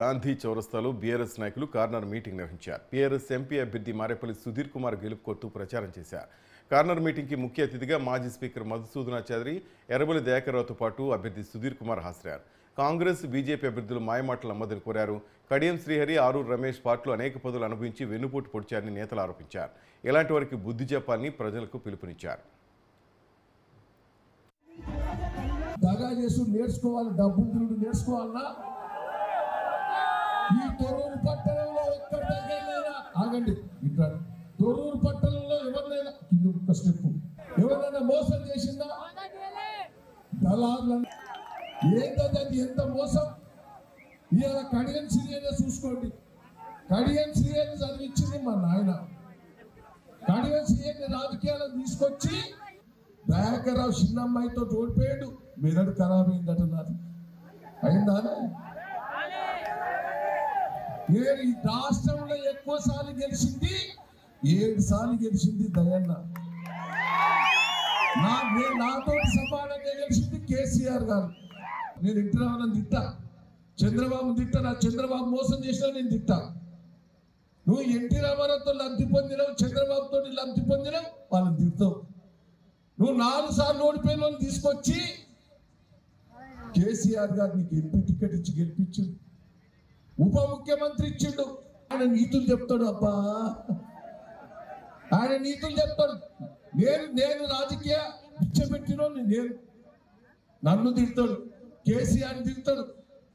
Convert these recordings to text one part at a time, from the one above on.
గాంధీ చౌరస్తాలో బీఆర్ఎస్ నాయకులు corner meeting నిర్వహించారు. బీఆర్ఎస్ ఎంపీ అభ్యర్థి మారేపల్లి సుధీర్ కుమార్ గెలుపు కోరుతూ ప్రచారం చేశారు. కార్నర్ మీటింగ్కి ముఖ్య అతిథిగా మాజీ స్పీకర్ మధుసూదనాచారి, ఎర్రబెల్లి దయాకర్రావుతో పాటు అభ్యర్థి సుధీర్ కుమార్ హాజరయ్యారు. కాంగ్రెస్, బీజేపీ అభ్యర్థులు మాయమాటలు నమ్మదని కోరారు. కడియం శ్రీహరి, ఆరూరు రమేష్ పార్టీలో అనేక పదవులు అనుభవించి వెన్నుపోటు పొడిచారని నేతలు ఆరోపించారు. ఇలాంటి వారికి బుద్ధి చెప్పాలని ప్రజలకు పిలుపునిచ్చారు. దగా చేసి నేర్చుకోవాలి, డబ్బులు నేర్చుకోవాలన్నా ఈ తొర్రూరు పట్టణంలో ఒక్క దగ్గర ఆగండి. ఇట్లా తొర్రూరు పట్టణంలో ఎవరినైనా ఒక్క స్టెప్ ఎవరైనా మోసం చేసిందా? దళారులను ఏంటది, ఎంత మోసం! ఇవాళ కడియం శ్రీహరి చూసుకోండి. కడియం శ్రీహరి చదివించింది మా నాయన. కడియం శ్రీహరి రాజకీయాలను తీసుకొచ్చి దయాకర్రావు చిన్నమ్మాయితో ఓడిపోయాడు. మెదడు ఖరాబ్ అయిందట. నాది అయిందా? నేను ఈ రాష్ట్రంలో ఎక్కువ సార్లు గెలిచింది 7 సార్లు గెలిచింది దయన్న. నాతో సమానంగా గెలిచింది కేసీఆర్ గారు. నేను ఇంటరావని తిట్టా, చంద్రబాబు తిట్టా. నా చంద్రబాబు మోసం చేసినా నేను తిట్టా. నువ్వు ఎన్టీ రామారావుతో లబ్ధి పొందినావు, చంద్రబాబుతో లబ్ధి పొందినావు, వాళ్ళని తిడతావు. నువ్వు 4 సార్లు ఓడిపోయిన వాళ్ళని తీసుకొచ్చి కేసీఆర్ గారు నీకు ఎంపీ టికెట్ ఇచ్చి గెలిపించు, ఉప ముఖ్యమంత్రి ఇచ్చిండు. ఆయన నీతులు చెప్తాడు. అబ్బా, ఆయన నీతులు చెప్తాడు. నేను రాజకీయ పిచ్చబెట్టినో నేను. నన్ను తిడతాడు, కేసీఆర్ తిడతాడు,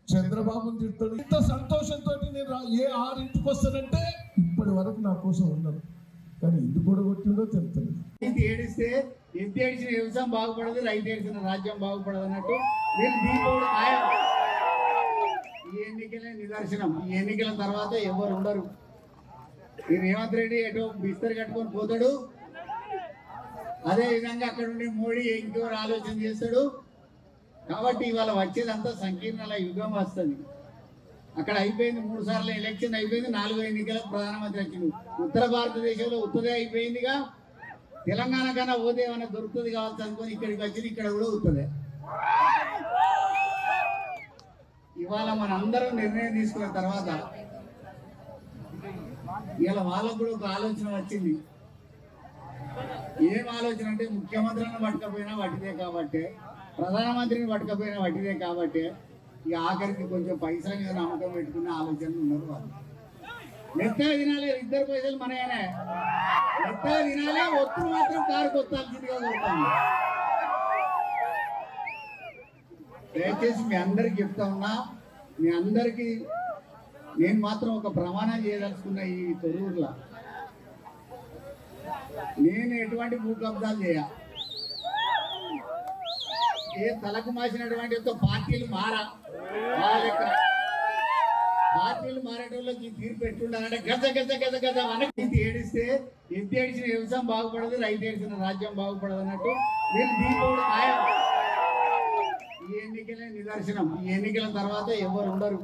చంద్రబాబుని తిడతాడు. ఇంత సంతోషంతో నేను 6 వస్తానంటే ఇప్పటి వరకు నా కోసం ఉన్నాను. కానీ ఎందుకు కూడా కొట్టిండో తెలుస్తుంది. ఏడిస్తే ఎంత ఏడిచిన వ్యవసాయం బాగుపడదు, రైతు ఏడిచిన రాజ్యం బాగుపడదు అన్నట్టు ఈ ఎన్నికలే నిదర్శనం. ఈ ఎన్నికల తర్వాత ఎవరు ఉండరు. ఈ రేవంత్ రెడ్డి ఎటో బిస్తర్ కట్టుకొని పోతాడు. అదే విధంగా అక్కడ ఉండి మోడీ ఇంకెవరు ఆలోచన చేస్తాడు. కాబట్టి ఇవాళ వచ్చేదంతా సంకీర్ణాల యుగం వస్తుంది. అక్కడ అయిపోయింది, 3 సార్లు ఎలక్షన్ అయిపోయింది, 4వ ఎన్నికలకు ప్రధానమంత్రి వచ్చింది. ఉత్తర భారతదేశంలో ఉత్తదే అయిపోయిందిగా. తెలంగాణ కన్నా పోతే ఏమైనా దొరుకుతుంది కావచ్చు అనుకొని ఇక్కడికి వచ్చింది. ఇక్కడ కూడా ఉత్తదే. ఇవాళ మన అందరం నిర్ణయం తీసుకున్న తర్వాత ఇవాళ వాళ్ళకు కూడా ఒక ఆలోచన వచ్చింది. ఏం ఆలోచన అంటే, ముఖ్యమంత్రిని పట్టుకపోయినా వట్టిదే కాబట్టి, ప్రధానమంత్రిని పట్టుకపోయినా వట్టిదే కాబట్టి, ఇక ఆఖరికి కొంచెం పైసల మీద నమ్మకం పెట్టుకున్న ఆలోచనలు ఉన్నారు వాళ్ళు. మెత్తగా తినాలి, 2 పైసలు మనయనే. మెత్తగా తినాలి, ఒత్తులు మాత్రం కారు కొత్తాల్సిందిగా కోరుతాను. దయచేసి మీ అందరికి చెప్తా ఉన్నా, మీ అందరికీ నేను మాత్రం ఒక ప్రమాణం చేయదలుచుకున్న ఈ తొర్రూరులో నేను ఎటువంటి భూ కబ్జాలు చేయ, ఏ తలకు మాసినటువంటి పార్టీలు పార్టీలు మారేటోళ్ళకి తీర్పు పెట్టుండాలంటే గజ గజ గజ గజ మనకి ఏడిస్తే ఎంత ఏడిచిన వ్యవసాయం బాగుపడదు, రైతు ఏడిచిన రాజ్యం బాగుపడదు అన్నట్టు ఈ ఎన్నికలే నిదర్శనం. ఈ ఎన్నికల తర్వాత ఎవరు ఉండరు.